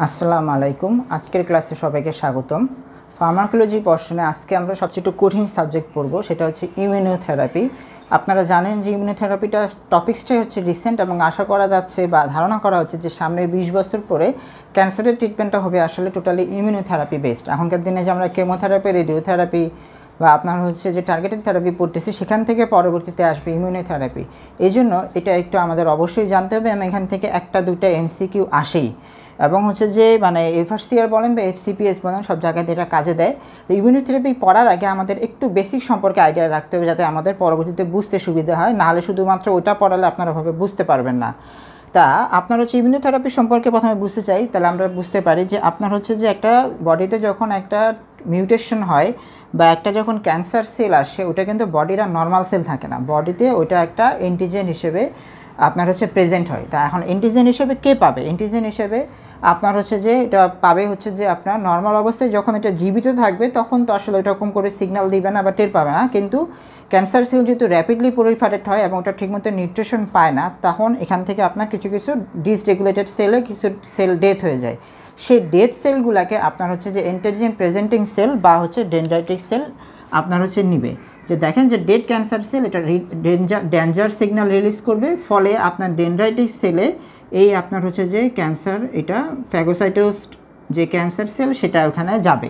আসসালামু আলাইকুম। আজকের ক্লাসে সবাইকে স্বাগতম। ফার্মাকোলজি পর্শনে আজকে আমরা সবচেয়ে একটু কঠিন সাবজেক্ট পড়ব, সেটা হচ্ছে ইমিউনোথেরাপি। আপনারা জানেন যে ইমিউনোথেরাপিটা টপিক্সটাই হচ্ছে রিসেন্ট, এবং আশা করা যাচ্ছে বা ধারণা করা হচ্ছে যে সামনে 20 বছর পরে ক্যান্সারের ট্রিটমেন্টটা হবে আসলে টোটালি ইমিউনোথেরাপি বেসড। এখনকার দিনে যে আমরা কেমোথেরাপি, রেডিওথেরাপি বা আপনার হচ্ছে যে টার্গেটেড থেরাপি পড়তেছি, সেখান থেকে পরবর্তীতে আসবে ইমিউনোথেরাপি। এই জন্য এটা একটু আমাদের অবশ্যই জানতে হবে, এবং এখান থেকে একটা দুটা এমসিকিউ আসেই, এবং হচ্ছে যে মানে এফআরসিআর বলেন বা এফসিপিএস বলেন, সব জায়গাতে এটা কাজে দেয়। তো ইমিউনোথেরাপি পড়ার আগে আমাদের একটু বেসিক সম্পর্কে আইডিয়া রাখতে হবে, যাতে আমাদের পরবর্তীতে বুঝতে সুবিধা হয়। নাহলে শুধুমাত্র ওটা পড়ালে আপনারা ভাবে বুঝতে পারবেন না। তা আপনার হচ্ছে ইমিউনোথেরাপি সম্পর্কে প্রথমে বুঝতে চাই, তাহলে আমরা বুঝতে পারি যে আপনার হচ্ছে যে একটা বডিতে যখন একটা মিউটেশন হয় বা একটা যখন ক্যান্সার সেল আসে, ওটা কিন্তু বডির আর নর্মাল সেল থাকে না, বডিতে ওইটা একটা অ্যান্টিজেন হিসেবে আপনার হচ্ছে প্রেজেন্ট হয়। তা এখন অ্যান্টিজেন হিসেবে কে পাবে? অ্যান্টিজেন হিসেবে আপনার হচ্ছে যে এটা পাবে হচ্ছে যে আপনার নর্মাল অবস্থায় যখন এটা জীবিত থাকবে তখন তো আসলে এরকম করে সিগন্যাল দিবে না বা টের পাবে না, কিন্তু ক্যান্সার সেল যেহেতু র্যাপিডলি প্রলিফারেট হয় এবং ওটা ঠিকমতো নিউট্রিশন পায় না, তখন এখান থেকে আপনার কিছু কিছু ডিসরেগুলেটেড সেলে কিছু সেল ডেথ হয়ে যায়। সেই ডেথ সেলগুলোকে আপনার হচ্ছে যে অ্যান্টিজেন প্রেজেন্টিং সেল বা হচ্ছে ডেনড্রাইটিক সেল আপনার হচ্ছে নিবে। যে দেখেন যে ডেড ক্যান্সার সেল এটা ডেঞ্জার সিগন্যাল রিলিজ করবে, ফলে আপনার ডেনড্রাইটিক সেলে এই আপনার হচ্ছে যে ক্যান্সার, এটা ফ্যাগোসাইটোস্ট যে ক্যান্সার সেল সেটা ওখানে যাবে।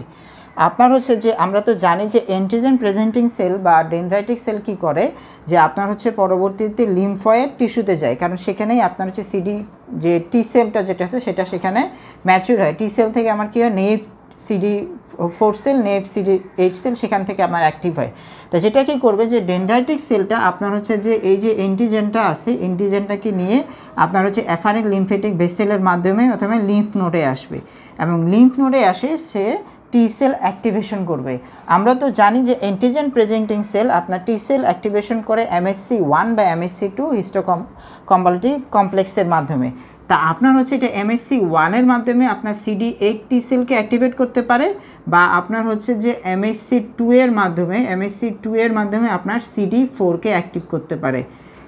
আপনার হচ্ছে যে আমরা তো জানি যে অ্যান্টিজেন প্রেজেন্টিং সেল বা ডেনড্রাইটিক সেল কি করে, যে আপনার হচ্ছে পরবর্তীতে লিম্ফয়েড টিস্যুতে যায়, কারণ সেখানেই আপনার হচ্ছে সিডি যে টি সেলটা যেটা আছে সেটা সেখানে ম্যাচিউর হয়। টি সেল থেকে আমার কী হয়, নেভ CD4 সেল, নেভ CD8 সেল সেখান থেকে আমার অ্যাক্টিভ হয়। তো যেটা কি করবে, যে ডেনড্রাইটিক সেলটা আপনার হচ্ছে যে এই যে অ্যান্টিজেনটা আছে, অ্যান্টিজেনটাকে নিয়ে আপনার হচ্ছে অ্যাফারিন লিম্ফেটিক ভেসেলের মাধ্যমে অথবা লিম্ফ নোডে আসবে, এবং লিম্ফ নোডে আসে সে টি সেল অ্যাক্টিভেশন করবে। আমরা তো জানি যে অ্যান্টিজেন প্রেজেন্টিং সেল আপনার টি সেল অ্যাক্টিভেশন করে MHC1 বা MHC2 হিস্টোকম্পালেটিভ কমপ্লেক্সের মাধ্যমে। তা আপনার হচ্ছে এটা MHC1 এর মাধ্যমে আপনার CD8 টি সেলকে অ্যাক্টিভেট করতে পারে, বা আপনার হচ্ছে যে MHC2 এর মাধ্যমে আপনার CD4কে অ্যাক্টিভ করতে পারে।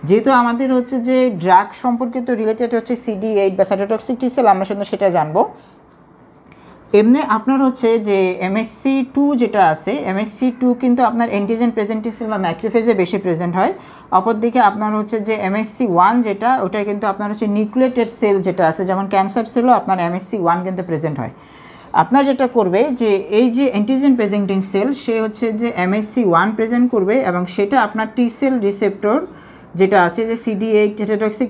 যেহেতু আমাদের হচ্ছে যে ড্রাগ সম্পর্কিত রিলেটেড হচ্ছে CD8 বা সাইটোটক্সিক টি সেল, আমরা শুধু সেটা জানবো। এমনি আপনার হচ্ছে যে MHC2 যেটা আছে, MHC2 কিন্তু আপনার অ্যান্টিজেন প্রেজেন্টিং সেল বা ম্যাক্রোফেজে বেশি প্রেজেন্ট হয়। অপরদিকে আপনার হচ্ছে যে MHC1 যেটা, ওটা কিন্তু আপনার হচ্ছে নিউক্লিয়েটেড সেল যেটা আছে, যেমন ক্যান্সার সেলও আপনার MHC1 কিন্তু প্রেজেন্ট হয়। আপনার যেটা করবে যে এই যে অ্যান্টিজেন প্রেজেন্টিং সেল, সে হচ্ছে যে MHC1 প্রেজেন্ট করবে, এবং সেটা আপনার টি সেল রিসেপ্টর যেটা আছে যে CD8 হেটারোটক্সিক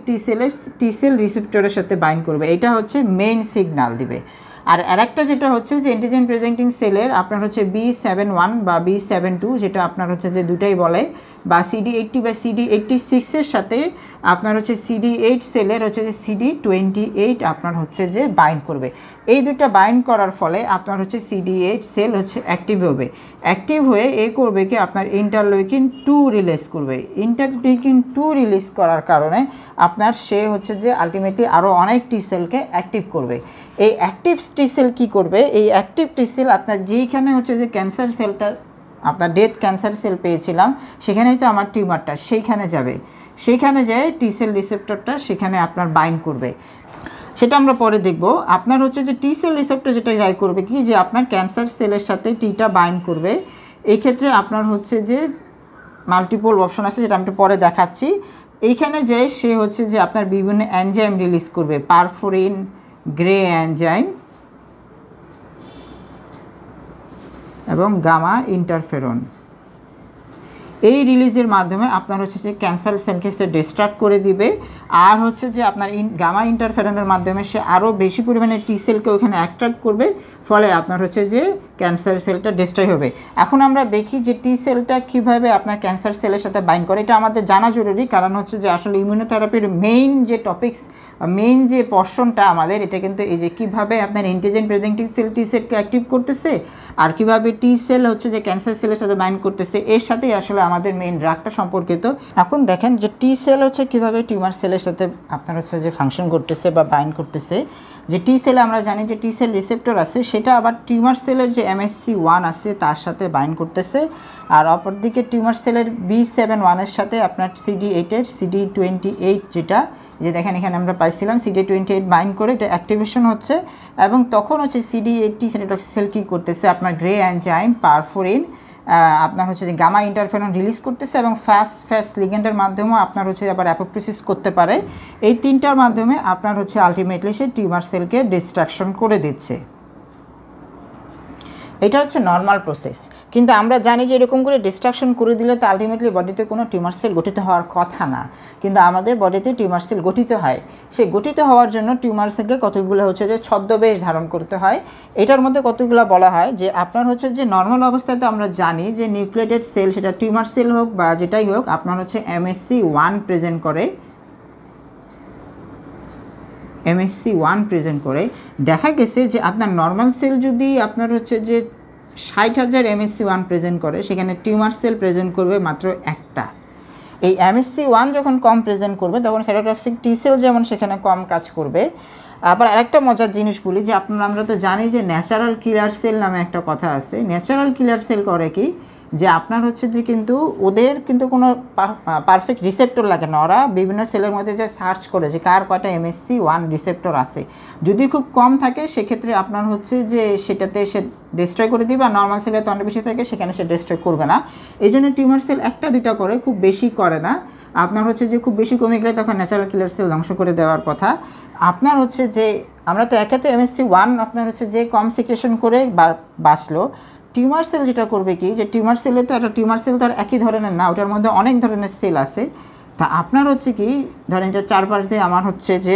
টি সেল রিসেপ্টরের সাথে বাইন্ড করবে। এটা হচ্ছে মেইন সিগন্যাল দিবে। আর আরেকটা যেটা হচ্ছে যে অ্যান্টিজেন প্রেজেন্টিং সেলের আপনার হচ্ছে B71 বা B72, যেটা আপনার হচ্ছে যে দুটাই বলে, বা CD80 বা CD86 এর সাথে আপনার হচ্ছে CD8 সেলের হচ্ছে যে CD28 আপনার হচ্ছে যে বাইন্ড করবে। এই দুটো বাইন্ড করার ফলে আপনার হচ্ছে CD8 সেল হচ্ছে অ্যাক্টিভ হবে। অ্যাক্টিভ হয়ে এ করবে কি আপনার ইন্টারলুকিন 2 রিলিজ করবে। ইন্টারলুকিন 2 রিলিজ করার কারণে আপনার সে হচ্ছে যে আলটিমেটলি আরও অনেক টি সেলকে অ্যাক্টিভ করবে। এই অ্যাক্টিভ টি সেল কী করবে, এই অ্যাক্টিভ টি সেল আপনার যেইখানে হচ্ছে যে ক্যান্সার সেলটা আপনার ডেথ ক্যান্সার সেল পেয়েছিলাম, সেখানেই তো আমার টিউমারটা, সেইখানে যাবে, সেইখানে যায় টি সেল রিসেপ্টরটা সেখানে আপনার বাইন্ড করবে। সেটা আমরা পরে দেখব। আপনার হচ্ছে যে টি সেল রিসেপ্টর যেটা যাই করবে কি, যে আপনার ক্যান্সার সেলের সাথে টিটা বাইন্ড করবে। এই ক্ষেত্রে আপনার হচ্ছে যে মাল্টিপল অপশন আছে, যেটা আমি পরে দেখাচ্ছি। এইখানে যে সে হচ্ছে যে আপনার বিভিন্ন এনজাইম রিলিজ করবে, পারফোরিন, গ্রে এনজাইম এবং গামা ইন্টারফেরন। এই রিলিজের মাধ্যমে আপনার হচ্ছে যে ক্যান্সার সেলকে সে ডিস্ট্রাক্ট করে দিবে, আর হচ্ছে যে আপনার গামা ইন্টারফেরনের মাধ্যমে সে আরও বেশি পরিমাণে টি সেলকে ওখানে অ্যাট্রাক্ট করবে, ফলে আপনার হচ্ছে যে ক্যান্সার সেলটা ডিস্ট্রয় হবে। এখন আমরা দেখি যে টি সেলটা কীভাবে আপনার ক্যান্সার সেলের সাথে বাইন্ড করে। এটা আমাদের জানা জরুরি, কারণ হচ্ছে যে আসলে ইমিউনোথেরাপির মেইন যে টপিক্স, মেইন যে পর্শনটা আমাদের, এটা কিন্তু এই যে কীভাবে আপনার অ্যান্টিজেন প্রেজেন্টিং সেল টি সেলকে অ্যাক্টিভ করতেছে, আর কীভাবে টি সেল হচ্ছে যে ক্যান্সার সেলের সাথে বাইন্ড করতেছে, এর সাথেই আসলে আমাদের মেইন ড্রাগটা সম্পর্কিত। এখন দেখেন যে টি সেল হচ্ছে কীভাবে টিউমার সেলের সাথে আপনার হচ্ছে যে ফাংশন করতেছে বা বাইন্ড করতেছে। যে টি সেলে আমরা জানি যে টি সেল রিসেপ্টর আছে, সেটা আবার টিউমার সেলের যে MHC1 আছে তার সাথে বাইন্ড করতেছে, আর অপরদিকে টিউমার সেলের B71 এর সাথে আপনার CD8 এর CD28 যেটা যে দেখেন এখানে আমরা পাইছিলাম CD28 বাইন্ড করে এটা অ্যাক্টিভেশন হচ্ছে এবং তখন হচ্ছে CD80 সাইটোটক্সিক সেল কী করতেছে আপনার গ্রে এনজাইম পারফোরিন আপনার হচ্ছে যে গামা ইন্টারফেরন রিলিজ করতেছে এবং ফাস্ট লিগ্যান্ডের মাধ্যমেও আপনার হচ্ছে আবার অ্যাপোপ্টোসিস করতে পারে। এই তিনটার মাধ্যমে আপনার হচ্ছে আলটিমেটলি সে টিউমার সেলকে ডিস্ট্রাকশন করে দিচ্ছে। এটা হচ্ছে নর্মাল প্রসেস, কিন্তু আমরা জানি যে এরকম করে ডিস্ট্রাকশন করে দিলে তো আলটিমেটলি বডিতে কোনো টিউমার সেল গঠিত হওয়ার কথা না, কিন্তু আমাদের বডিতে টিউমার সেল গঠিত হয়। সেই গঠিত হওয়ার জন্য টিউমার সেলকে কতগুলো হচ্ছে যে ছদ্মবেশ ধারণ করতে হয়। এটার মধ্যে কতগুলো বলা হয় যে আপনার হচ্ছে যে নর্মাল অবস্থায় তো আমরা জানি যে নিউক্লিয়েটেড সেল, সেটা টিউমার সেল হোক বা যেটাই হোক, আপনার হচ্ছে MHC1 প্রেজেন্ট করে। MHC1 প্রেজেন্ট করে দেখা গেছে যে আপনার নর্মাল সেল যদি আপনার হচ্ছে যে 60,000 MHC1 প্রেজেন্ট করে, সেখানে টিউমার সেল প্রেজেন্ট করবে মাত্র একটা। এই MHC1 যখন কম প্রেজেন্ট করবে তখন সাইটোটক্সিক টি সেল যেমন সেখানে কম কাজ করবে। আবার আরেকটা মজার জিনিস বলি যে আমরা তো জানি যে ন্যাচারাল কিলার সেল নামে একটা কথা আছে। ন্যাচারাল কিলার সেল করে কি যে আপনার হচ্ছে যে কিন্তু ওদের কিন্তু কোনো পারফেক্ট রিসেপ্টর লাগে না, ওরা বিভিন্ন সেলের মধ্যে যে সার্চ করে যে কার কয়টা MHC1 রিসেপ্টর আছে। যদি খুব কম থাকে সেক্ষেত্রে আপনার হচ্ছে যে সেটাতে সে ডিস্ট্রয় করে দিবে, আর নর্মাল সেলের তো অনেক বেশি থাকে সেখানে সে ডিস্ট্রয় করবে না। এই জন্য টিউমার সেল একটা দুইটা করে, খুব বেশি করে না। আপনার হচ্ছে যে খুব বেশি কমে গেলে তখন ন্যাচারাল কিলার সেল ধ্বংস করে দেওয়ার কথা। আপনার হচ্ছে যে আমরা তো একে তো MHC1 আপনার হচ্ছে যে কম সিক্রেশন করে বাঁচলো। টিউমার সেল যেটা করবে কি যে টিউমার সেলে তো একটা টিউমার সেল তো আর একই ধরনের না, ওটার মধ্যে অনেক ধরনের সেল আছে। তা আপনার হচ্ছে কি ধরেন এটা চারপাশ দিয়ে আমার হচ্ছে যে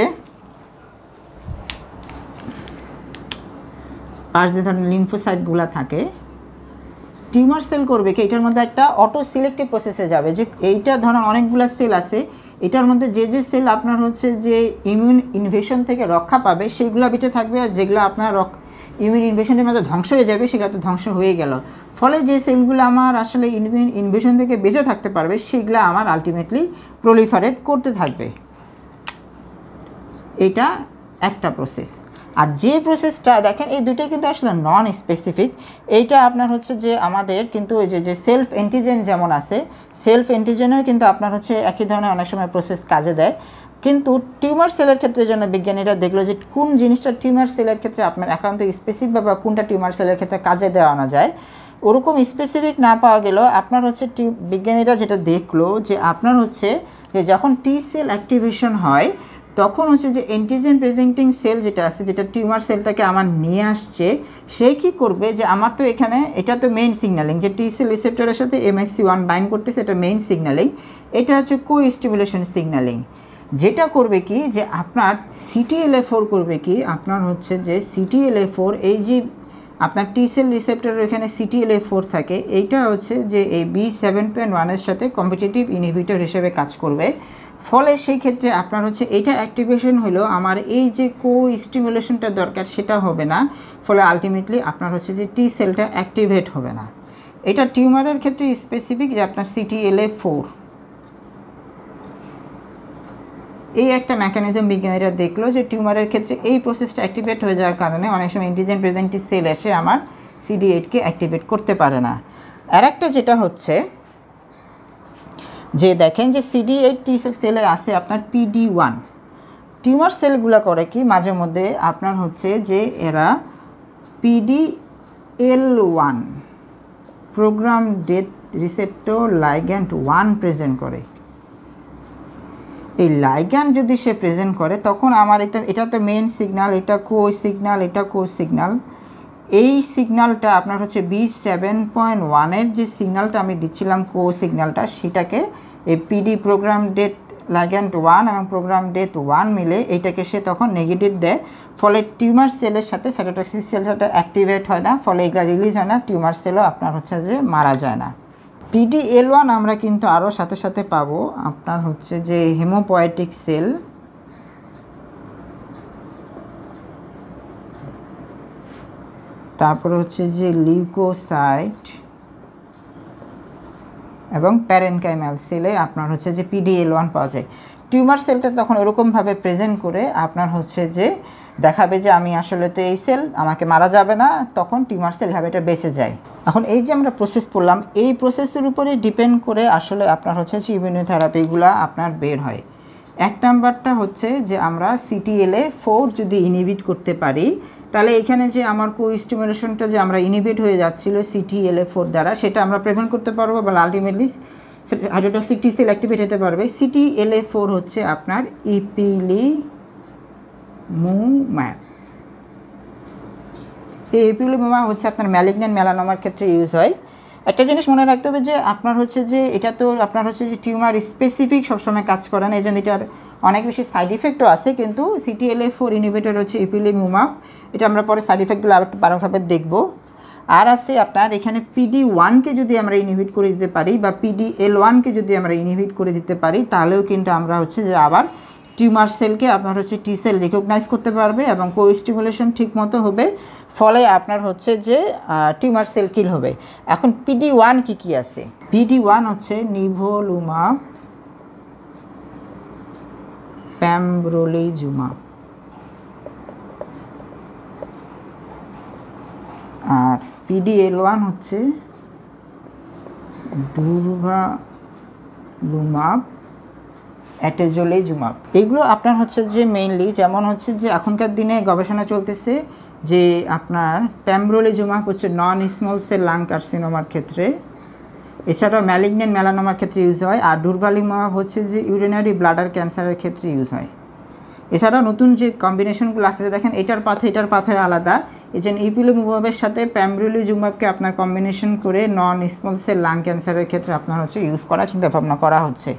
পাশ দিয়ে ধরেন লিম্ফোসাইটগুলো থাকে। টিউমার সেল করবে কি এটার মধ্যে একটা অটো সিলেক্টিভ প্রসেসে যাবে যে এইটা ধরেন অনেকগুলো সেল আছে, এটার মধ্যে যে যে সেল আপনার হচ্ছে যে ইমিউন ইনভেশন থেকে রক্ষা পাবে সেইগুলো বেঁচে থাকবে, আর যেগুলো আপনার ইমিউন ইনভেশনের মধ্যে ধ্বংস হয়ে যাবে সেগুলো তো ধ্বংস হয়ে গেল। ফলে যে সেলগুলো আমার আসলে ইমিউন ইনভেশন থেকে বেঁচে থাকতে পারবে সেগুলো আমার আলটিমেটলি প্রলিফারেট করতে থাকবে। এটা একটা প্রসেস। আর যে প্রসেসটা দেখেন এই দুটোই কিন্তু আসলে নন স্পেসিফিক। এইটা আপনার হচ্ছে যে আমাদের কিন্তু ওই যে সেলফ অ্যান্টিজেন যেমন আছে, সেলফ অ্যান্টিজেনেও কিন্তু আপনার হচ্ছে একই ধরনের অনেক সময় প্রসেস কাজে দেয়। কিন্তু টিউমার সেলের ক্ষেত্রে জন্য বিজ্ঞানীরা দেখলো যে কোন জিনিসটা টিউমার সেলের ক্ষেত্রে আপনার একান্ত স্পেসিফিক বা কোনটা টিউমার সেলের ক্ষেত্রে কাজে দেওয়ানো যায়, ওরকম স্পেসিফিক না পাওয়া গেল আপনার হচ্ছে বিজ্ঞানীরা যেটা দেখলো যে আপনার হচ্ছে যে যখন টি সেল অ্যাক্টিভেশন হয় তখন হচ্ছে যে অ্যান্টিজেন প্রেজেন্টিং সেল যেটা আছে, যেটা টিউমার সেলটাকে আমার নিয়ে আসছে, সে কী করবে যে আমার তো এখানে এটা তো মেইন সিগন্যালিং যে টি সেল রিসেপ্টরের সাথে MHC1 বাইন্ড করতেছে, এটা মেইন সিগন্যালিং। এটা হচ্ছে কো-স্টিমুলেশন সিগন্যালিং। যেটা করবে কি যে আপনার CTLA4 করবে কি আপনার হচ্ছে যে CTLA4 এই যে আপনার টি সেল রিসেপ্টরের এখানে CTLA4 থাকে, এইটা হচ্ছে যে এই B7.1 এর সাথে কম্পিটিটিভ ইনহিবিটর হিসেবে কাজ করবে। ফলে সেই ক্ষেত্রে আপনার হচ্ছে এটা অ্যাক্টিভেশন হলো আমার এই যে কো-স্টিমুলেশনটা দরকার সেটা হবে না, ফলে আলটিমেটলি আপনার হচ্ছে যে টি সেলটা অ্যাক্টিভেট হবে না। এটা টিউমারের ক্ষেত্রে স্পেসিফিক যে আপনার CTLA4 এই একটা মেকানিজম বিজ্ঞানীরা দেখলো যে টিউমারের ক্ষেত্রে এই প্রসেসটা অ্যাক্টিভেট হয়ে যাওয়ার কারণে অনেক সময় অ্যান্টিজেন প্রেজেন্টিং সেল এসে আমার CD8কে অ্যাক্টিভেট করতে পারে না। আর একটা যেটা হচ্ছে যে দেখেন যে CD8 টি সেলে আছে আপনার PD1। টিউমার সেলগুলো করে কি মাঝে মধ্যে আপনার হচ্ছে যে এরা PDL1 program death receptor ligand 1 present করে। এই লাইগ্যান্ড যদি সে প্রেজেন্ট করে তখন আমার এটা তো মেইন সিগন্যাল, এটা কো সিগন্যাল, এটা কো সিগন্যাল। এই সিগন্যালটা আপনার হচ্ছে B7.1 এর যে সিগন্যালটা আমি দিচ্ছিলাম কো সিগন্যালটা, সেটাকে এই PD প্রোগ্রাম ডেথ লাইগ্যান্ড 1 এবং প্রোগ্রাম ডেথ 1 মিলে এইটাকে সে তখন নেগেটিভ দেয়। ফলে টিউমার সেলের সাথে সাইটোটক্সিক সেলটা অ্যাক্টিভেট হয় না, ফলে এগুলো রিলিজ হয় না, টিউমার সেলও আপনার হচ্ছে যে মারা যায় না। PDL1 আমরা কিন্তু আরও সাথে সাথে পাবো আপনার হচ্ছে যে হেমোপয়েটিক সেল, তারপরে হচ্ছে যে লিউকোসাইট এবং প্যারেনকাইমাল সেলে আপনার হচ্ছে যে PDL1 পাওয়া যায়। টিউমার সেলটা তখন ওরকমভাবে প্রেজেন্ট করে আপনার হচ্ছে যে দেখাবে যে আমি আসলে তো এই সেল আমাকে মারা যাবে না, তখন টিউমার সেল ভাবে এটা বেঁচে যায়। এখন এই যে আমরা প্রসেস পড়লাম, এই প্রসেসের উপরে ডিপেন্ড করে আসলে আপনার হচ্ছে যে ইমিউনোথেরাপিগুলো আপনার বের হয়। এক নাম্বারটা হচ্ছে যে আমরা CTLA4 যদি ইনহিবিট করতে পারি, তাহলে এখানে যে আমার কোস্টিমুলেশনটা যে আমরা ইনহিবিট হয়ে যাচ্ছিল CTLA4 দ্বারা, সেটা আমরা প্রিভেন্ট করতে পারবো বা আলটিমেটলি হাইড্রোটক্সিক টি সেল অ্যাক্টিভেট হতে পারবে। CTLA4 হচ্ছে আপনার ইপিলিমুম্যাব। এই ইপিলিমুম্যাব হচ্ছে আপনার ম্যালিগন্যান্ট মেলানোমার ক্ষেত্রে ইউজ হয়। একটা জিনিস মনে রাখতে হবে যে আপনার হচ্ছে যে এটা তো আপনার হচ্ছে যে টিউমার স্পেসিফিক সবসময় কাজ করে না, এই জন্য এটার অনেক বেশি সাইড ইফেক্টও আছে। কিন্তু CTLA4 ইনহিবিটর হচ্ছে ইপিলিমুম্যাব, এটা আমরা পরে সাইড ইফেক্টগুলো আবার একটু বারোভাবে দেখব। আর আছে আপনার এখানে PD1কে যদি আমরা ইনহিবিট করে দিতে পারি বা PDL1কে যদি আমরা ইনহিবিট করে দিতে পারি, তাহলেও কিন্তু আমরা হচ্ছে যে আবার টিউমার সেলকে আপনার হচ্ছে টি সেল রিকগনাইজ করতে পারবে এবং কোস্টিমুলেশন ঠিক মতো হবে, ফলে আপনার হচ্ছে যে টিউমার সেল কিল হবে। এখন PD1 কি আছে? PD1 হচ্ছে নিভোলুমাব, প্যামব্রোলিজুমাব, আর PDL1 হচ্ছে ডুভালুমাব, অ্যাটেজোলেজুমাব। এগুলো আপনার হচ্ছে যে মেইনলি, যেমন হচ্ছে যে এখনকার দিনে গবেষণা চলতেছে যে আপনার প্যামব্রোলিজুমাব হচ্ছে নন স্মল সেল লাং কার্সিনোমার ক্ষেত্রে, এছাড়াও ম্যালিগন্যান্ট মেলানোমার ক্ষেত্রে ইউজ হয়। আর ডুভালুমাব হচ্ছে যে ইউরিনারি ব্লাডার ক্যান্সারের ক্ষেত্রে ইউজ হয়। এছাড়াও নতুন যে কম্বিনেশনগুলো আসছে দেখেন, এটার পাথে আলাদা, এই জন্য ইপিলিমুম্যাবের সাথে প্যামব্রোলিজুমাবকে আপনার কম্বিনেশন করে নন স্মল সেল লাং ক্যান্সারের ক্ষেত্রে আপনার হচ্ছে ইউজ করার চিন্তাভাবনা করা হচ্ছে।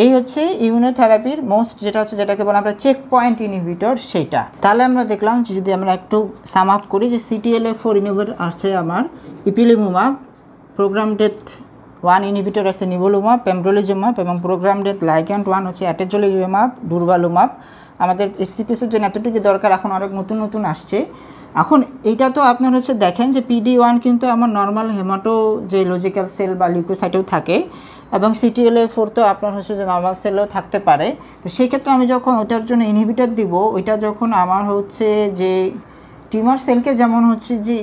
এই হচ্ছে ইমিউনোথেরাপির মোস্ট যেটা হচ্ছে, যেটাকে বলা আমরা চেক পয়েন্ট ইনহিবিটর, সেইটা। তাহলে আমরা দেখলাম যে যদি আমরা একটু সাম আপ করি যে CTLA4 ইনহিবিটর আছে আমার ইপিলিমুম্যাব, প্রোগ্রাম ডেথ 1 ইনহিবিটর আছে নিভোলুমাব, প্যামব্রোলিজুমাব, এবং প্রোগ্রাম ডেথ লাইগ্যান্ড 1 হচ্ছে অ্যাটেজোলিজুমাব, ডুভালুমাব। আমাদের FCPSের জন্য এতটুকু দরকার, এখন অনেক নতুন আসছে। এখন এইটা তো আপনার হচ্ছে দেখেন যে PD1 কিন্তু আমার নর্মাল হেমাটো যে লজিক্যাল সেল বা লিউকোসাইটেও থাকে, এবং CTLA4 তো আপনার হচ্ছে যে নর্মাল সেলও থাকতে পারে। তো সেই ক্ষেত্রে আমি যখন ওটার জন্য ইনহিবিটর দিব, ওইটা যখন আমার হচ্ছে যে টিউমার সেলকে যেমন হচ্ছে যে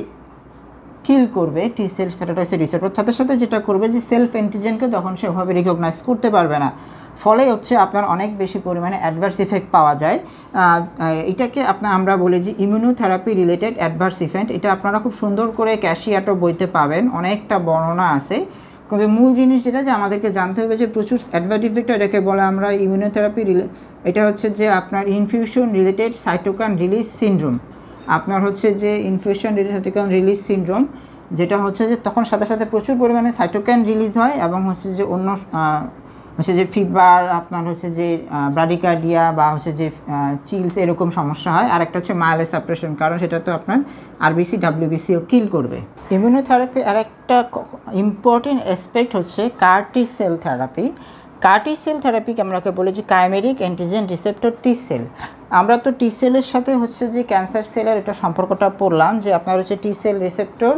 কিল করবে টি সেল স্যাটাটাইসের রিসেপ্টর, সাথে সাথে যেটা করবে যে সেলফ অ্যান্টিজেনকে তখন সেভাবে রিকগনাইজ করতে পারবে না, ফলে হচ্ছে আপনার অনেক বেশি পরিমাণে অ্যাডভার্স ইফেক্ট পাওয়া যায়। এটাকে আমরা বলি যে ইমিউনোথেরাপি রিলেটেড অ্যাডভার্স ইফেক্ট। এটা আপনারা খুব সুন্দর করে ক্যাশিয়াটো বইতে পাবেন, অনেকটা বর্ণনা আছে। তবে মূল জিনিস যেটা যে আমাদেরকে জানতে হবে যে প্রচুর অ্যাডভার্স ইফেক্ট, এটাকে বলে আমরা ইমিউনোথেরাপি এটা হচ্ছে যে আপনার infusion related cytokine release syndrome. আপনার হচ্ছে যে infusion related cytokine release syndrome, যেটা হচ্ছে যে তখন সাথে সাথে প্রচুর পরিমাণে সাইটোকাইন রিলিজ হয় এবং হচ্ছে যে অন্য হচ্ছে যে ফিভার, আপনার হচ্ছে যে ব্রাডিকার্ডিয়া বা হচ্ছে যে চিলস, এরকম সমস্যা হয়। আর একটা হচ্ছে মাইলো সাপ্রেশন, কারণ সেটা তো আপনার RBC WBCও কিল করবে। ইমিউনোথেরাপি আর একটা ইম্পর্টেন্ট অ্যাসপেক্ট হচ্ছে CAR-T cell therapy. CAR-T sell থেরাপিকে আমরা বলি যে কাইমেরিক অ্যান্টিজেন রিসেপ্টর টি সেল। আমরা তো টি সেলের সাথে হচ্ছে যে ক্যান্সার সেলের এটা সম্পর্কটা পড়লাম যে আপনার হচ্ছে টি সেল রিসেপ্টর,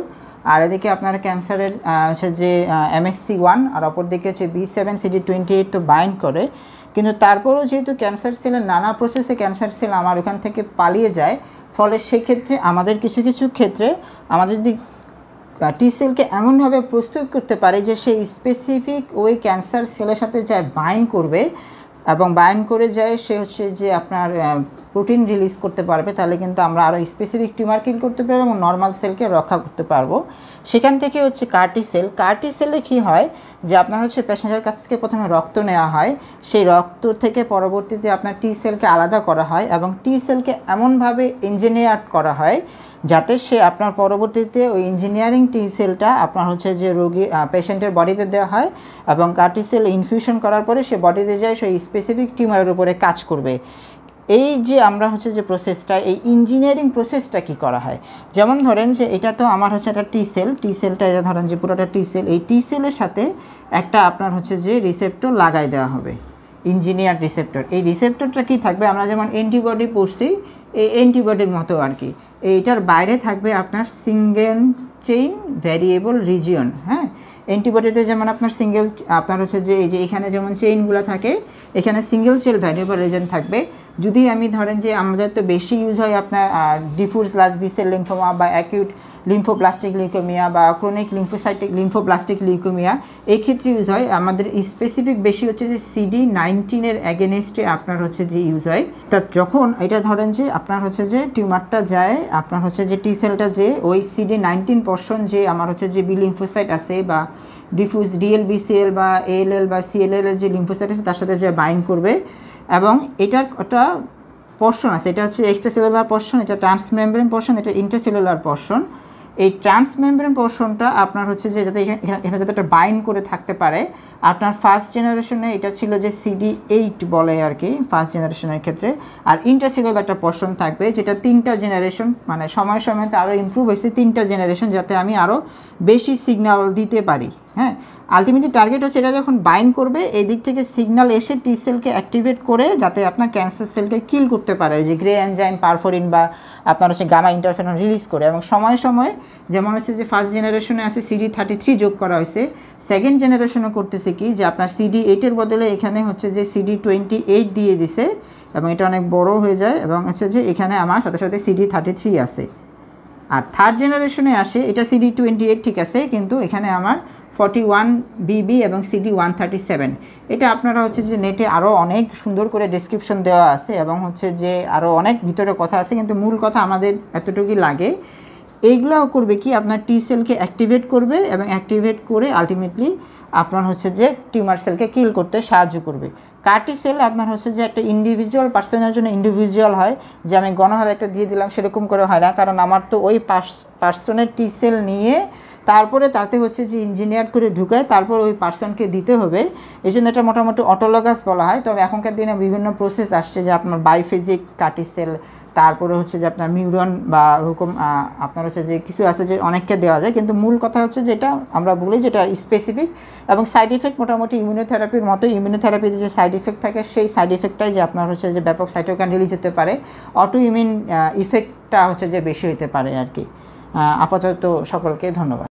আর এদিকে আপনার ক্যান্সারের হচ্ছে যে MSC1, আর অপরদিকে হচ্ছে B7-CD28 তো বাইন্ড করে। কিন্তু তারপরেও যেহেতু ক্যান্সার সেলের নানা প্রসেসে ক্যান্সার সেল আমার ওখান থেকে পালিয়ে যায়, ফলে সেক্ষেত্রে আমাদের কিছু ক্ষেত্রে আমাদের যদি টি সেলকে এমনভাবে প্রস্তুত করতে পারে যে সেই স্পেসিফিক ওই ক্যান্সার সেলের সাথে যায় বাইন্ড করবে, এবং বাইন্ড করে যায় সে হচ্ছে যে আপনার প্রোটিন রিলিজ করতে পারবে, তাহলে কিন্তু আমরা আরও স্পেসিফিক টিউমার কিল করতে পারবো এবং নর্মাল সেলকে রক্ষা করতে পারবো। সেখান থেকে হচ্ছে CAR-T সেল। CAR-T সেলে কী হয় যে আপনার হচ্ছে পেশেন্টের কাছ থেকে প্রথমে রক্ত নেওয়া হয়, সেই রক্ত থেকে পরবর্তীতে আপনার টি সেলকে আলাদা করা হয় এবং টি সেলকে এমনভাবে ইঞ্জিনিয়ার করা হয় যাতে সে আপনার পরবর্তীতে ওই ইঞ্জিনিয়ারিং টি সেলটা আপনার হচ্ছে যে পেশেন্টের বডিতে দেওয়া হয়, এবং CAR-T সেল ইনফিউশন করার পরে সে বডিতে যায় সেই স্পেসিফিক টিউমারের উপরে কাজ করবে। এই যে আমরা হচ্ছে যে প্রসেসটা, এই ইঞ্জিনিয়ারিং প্রসেসটা কি করা হয়, যেমন ধরেন যে এটা তো আমার হচ্ছে একটা টি সেলটা এটা ধরেন যে পুরোটা টি সেল, এই টি সেলের সাথে একটা আপনার হচ্ছে যে রিসেপ্টর লাগাই দেওয়া হবে, ইঞ্জিনিয়ার রিসেপ্টর। এই রিসেপ্টরটা কি থাকবে, আমরা যেমন অ্যান্টিবডি পড়ছি এই অ্যান্টিবডির মতো আর কি। এইটার বাইরে থাকবে আপনার সিঙ্গেল চেইন ভ্যারিয়েবল রিজিয়ন। হ্যাঁ, অ্যান্টিবডিতে যেমন আপনার আপনার হচ্ছে যে এই যে এখানে যেমন চেইনগুলো থাকে, এখানে সিঙ্গেল চেল ভ্যারিয়েবল রিজিয়ন থাকবে। যদি আমি ধরেন যে আমাদের তো বেশি ইউজ হয় আপনার diffuse large B cell lymphoma বা অ্যাকিউট লিম্ফোব্লাস্টিক লিউকেমিয়া বা ক্রনিক লিম্ফোসাইটিক লিম্ফোব্লাস্টিক লিউকেমিয়া এই ক্ষেত্রে ইউজ হয়। আমাদের স্পেসিফিক বেশি হচ্ছে যে CD19 এগেনস্টে আপনার হচ্ছে যে ইউজ হয়। তা যখন এটা ধরেন যে আপনার হচ্ছে যে টিউমারটা যায়, আপনার হচ্ছে যে টি সেলটা যে ওই CD19 পোর্শন যে আমার হচ্ছে যে বি লিম্ফোসাইট আছে বা ডিফিউজ DLBCL বা ALL বা CLL এর যে লিম্ফোসাইট আছে তার সাথে যে বাইন্ড করবে, এবং এটার একটা পোর্শন আছে, এটা হচ্ছে এক্সট্রাসেলুলার পোর্শন, এটা ট্রান্সমেমব্রেন পোর্শন, এটা ইন্ট্রাসেলুলার পোর্শন। এই ট্রান্সমেমব্রেন পোর্শনটা আপনার হচ্ছে যে যাতে এখানে যাতে একটা বাইন্ড করে থাকতে পারে। আপনার ফার্স্ট জেনারেশনে এটা ছিল যে CD8 বলে আর কি ফার্স্ট জেনারেশনের ক্ষেত্রে, আর ইন্ট্রাসেলুলার একটা পোর্শন থাকবে যেটা 3টা জেনারেশন, মানে সময় সময় তো আরও ইমপ্রুভ হয়েছে 3টা জেনারেশন, যাতে আমি আরও বেশি সিগন্যাল দিতে পারি। হ্যাঁ, আলটিমেটলি টার্গেট হচ্ছে এটা যখন বাইন্ড করবে এই দিক থেকে সিগন্যাল এসে টি সেলকে অ্যাক্টিভেট করে যাতে আপনার ক্যান্সার সেলকে কিল করতে পারে, যে গ্রে এনজাইম পারফোরিন বা আপনার হচ্ছে গামা ইন্টারফেরন রিলিজ করে। এবং সময়ে সময়ে যেমন হচ্ছে যে ফার্স্ট জেনারেশনে আছে CD33 যোগ করা হয়েছে, সেকেন্ড জেনারেশনে করতেছে কি যে আপনার CD8 বদলে এখানে হচ্ছে যে CD28 দিয়ে দিছে, এবং এটা অনেক বড় হয়ে যায়, এবং হচ্ছে যে এখানে আমার সাথে সাথে CD33 আছে। আর থার্ড জেনারেশনে আসে এটা CD28 ঠিক আছে, কিন্তু এখানে আমার 41BB এবং CD137। এটা আপনারা হচ্ছে যে নেটে আরও অনেক সুন্দর করে ডেসক্রিপশন দেওয়া আছে, এবং হচ্ছে যে আরও অনেক ভিতরে কথা আছে, কিন্তু মূল কথা আমাদের এতটুকুই লাগে। এইগুলাও করবে কি আপনার টি সেলকে অ্যাক্টিভেট করবে, এবং অ্যাক্টিভেট করে আলটিমেটলি আপনার হচ্ছে যে টিউমার সেলকে কিল করতে সাহায্য করবে। কার্টি সেল আপনার হচ্ছে যে একটা ইন্ডিভিজুয়াল পার্সনের জন্য ইন্ডিভিজুয়াল হয়, যে আমি গণহারে একটা দিয়ে দিলাম সেরকম করে হয় না, কারণ আমার তো ওই পার্সনের টি সেল নিয়ে তারপরে তাতে হচ্ছে যে ইঞ্জিনিয়ার করে ঢুকায় তারপর ওই পার্সনকে দিতে হবে। এই জন্য এটা মোটামুটি অটোলগাস বলা হয়। তবে এখনকার দিনে বিভিন্ন প্রসেস আসছে যে আপনার বাইফেজিক কার্টি সেল, তারপরে হচ্ছে যে আপনার মিউরন বা ওরকম আপনার হচ্ছে যে কিছু আছে যে অনেককে দেওয়া যায়, কিন্তু মূল কথা হচ্ছে যেটা আমরা বলি যেটা স্পেসিফিক, এবং সাইড ইফেক্ট মোটামুটি ইমিউনোথেরাপির মতো। ইমিউনোথেরাপিতে যে সাইড ইফেক্ট থাকে সেই সাইড ইফেক্টটাই যে আপনার হচ্ছে যে ব্যাপক সাইটোকাইন রিলিজ হতে পারে, অটো ইমিউন ইফেক্টটা হচ্ছে যে বেশি হতে পারে আর কি। আপাতত সকলকে ধন্যবাদ।